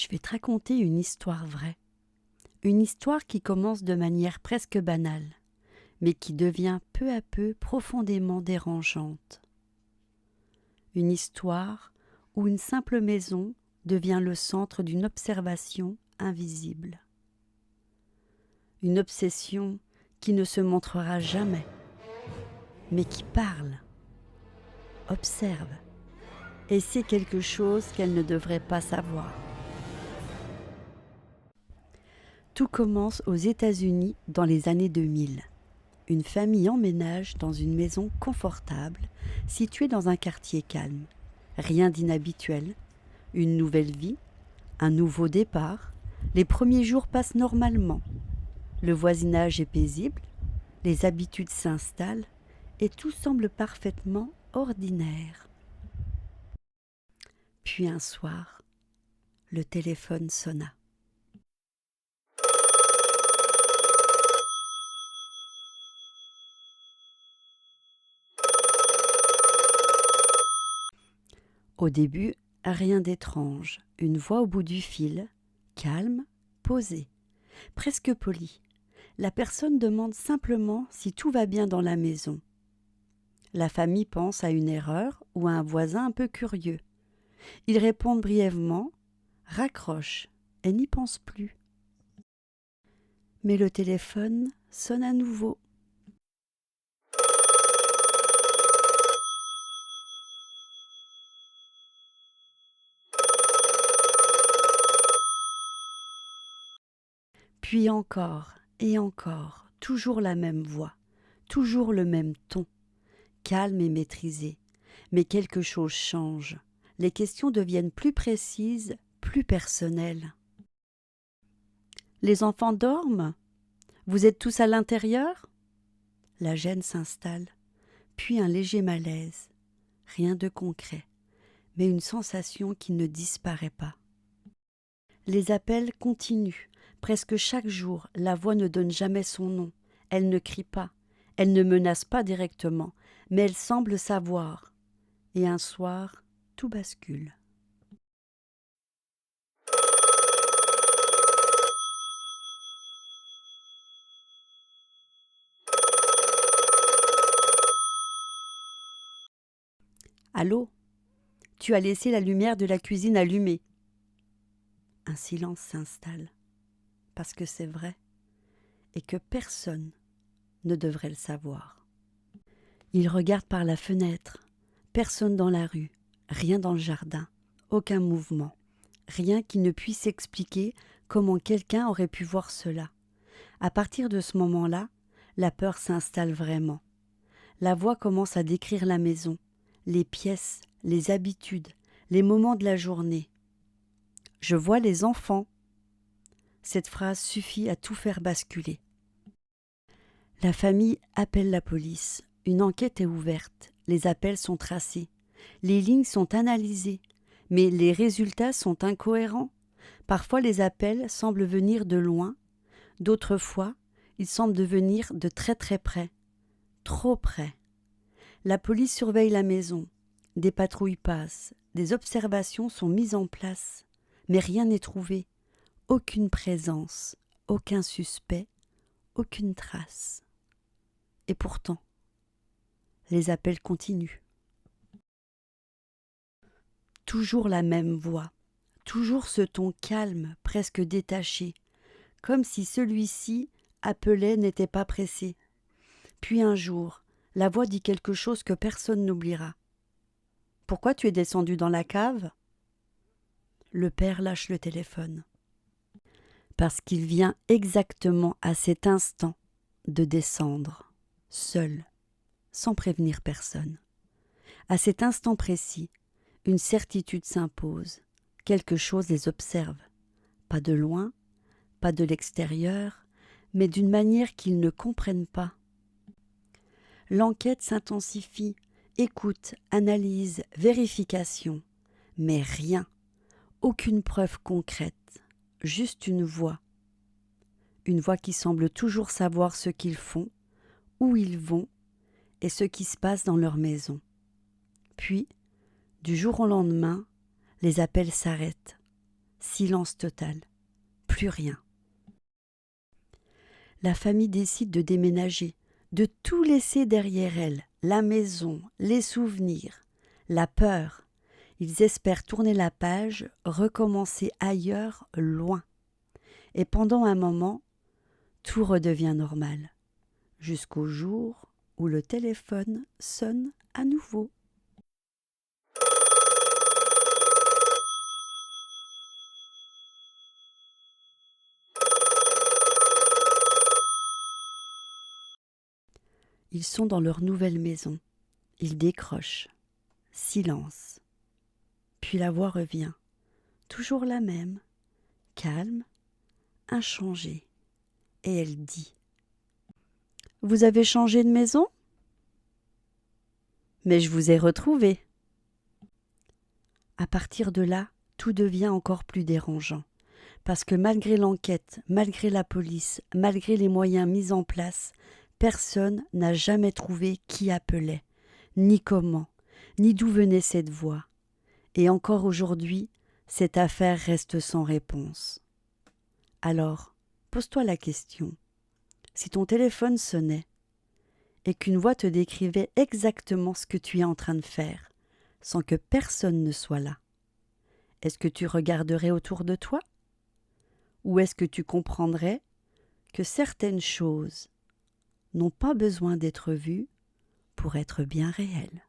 Je vais te raconter une histoire vraie. Une histoire qui commence de manière presque banale, mais qui devient peu à peu profondément dérangeante. Une histoire où une simple maison devient le centre d'une observation invisible. Une obsession qui ne se montrera jamais, mais qui parle, observe, et sait quelque chose qu'elle ne devrait pas savoir. Tout commence aux États-Unis dans les années 2000. Une famille emménage dans une maison confortable, située dans un quartier calme. Rien d'inhabituel, une nouvelle vie, un nouveau départ. Les premiers jours passent normalement. Le voisinage est paisible, les habitudes s'installent et tout semble parfaitement ordinaire. Puis un soir, le téléphone sonna. Au début, rien d'étrange. Une voix au bout du fil, calme, posée, presque polie. La personne demande simplement si tout va bien dans la maison. La famille pense à une erreur ou à un voisin un peu curieux. Ils répondent brièvement, raccrochent et n'y pensent plus. Mais le téléphone sonne à nouveau. Puis encore et encore, toujours la même voix, toujours le même ton, calme et maîtrisé. Mais quelque chose change. Les questions deviennent plus précises, plus personnelles. Les enfants dorment? Vous êtes tous à l'intérieur? La gêne s'installe, puis un léger malaise. Rien de concret, mais une sensation qui ne disparaît pas. Les appels continuent. Presque chaque jour, la voix ne donne jamais son nom. Elle ne crie pas. Elle ne menace pas directement, mais elle semble savoir. Et un soir, tout bascule. Allô? Tu as laissé la lumière de la cuisine allumée. Un silence s'installe, parce que c'est vrai, et que personne ne devrait le savoir. Il regarde par la fenêtre. Personne dans la rue, rien dans le jardin, aucun mouvement, rien qui ne puisse expliquer comment quelqu'un aurait pu voir cela. À partir de ce moment-là, la peur s'installe vraiment. La voix commence à décrire la maison, les pièces, les habitudes, les moments de la journée. Je vois les enfants. Cette phrase suffit à tout faire basculer. La famille appelle la police. Une enquête est ouverte. Les appels sont tracés. Les lignes sont analysées. Mais les résultats sont incohérents. Parfois, les appels semblent venir de loin. D'autres fois, ils semblent venir de très très près. Trop près. La police surveille la maison. Des patrouilles passent. Des observations sont mises en place. Mais rien n'est trouvé. Aucune présence. Aucun suspect. Aucune trace. Et pourtant, les appels continuent. Toujours la même voix, toujours ce ton calme, presque détaché, comme si celui-ci appelait n'était pas pressé. Puis un jour, la voix dit quelque chose que personne n'oubliera. « Pourquoi tu es descendu dans la cave ?» Le père lâche le téléphone. Parce qu'il vient exactement à cet instant de descendre, seul, sans prévenir personne. À cet instant précis, une certitude s'impose. Quelque chose les observe. Pas de loin, pas de l'extérieur, mais d'une manière qu'ils ne comprennent pas. L'enquête s'intensifie. Écoute, analyse, vérification. Mais rien. Aucune preuve concrète. Juste une voix. Une voix qui semble toujours savoir ce qu'ils font, où ils vont et ce qui se passe dans leur maison. Puis, du jour au lendemain, les appels s'arrêtent. Silence total. Plus rien. La famille décide de déménager, de tout laisser derrière elle, la maison, les souvenirs, la peur. Ils espèrent tourner la page, recommencer ailleurs, loin. Et pendant un moment, tout redevient normal, jusqu'au jour où le téléphone sonne à nouveau. Ils sont dans leur nouvelle maison. Ils décrochent. Silence. Puis la voix revient. Toujours la même, calme, inchangée. Et elle dit : « Vous avez changé de maison ? Mais je vous ai retrouvé. » À partir de là, tout devient encore plus dérangeant. Parce que malgré l'enquête, malgré la police, malgré les moyens mis en place, personne n'a jamais trouvé qui appelait, ni comment, ni d'où venait cette voix. Et encore aujourd'hui, cette affaire reste sans réponse. Alors, pose-toi la question. Si ton téléphone sonnait et qu'une voix te décrivait exactement ce que tu es en train de faire, sans que personne ne soit là, est-ce que tu regarderais autour de toi ? Ou est-ce que tu comprendrais que certaines choses n'ont pas besoin d'être vues pour être bien réelles ?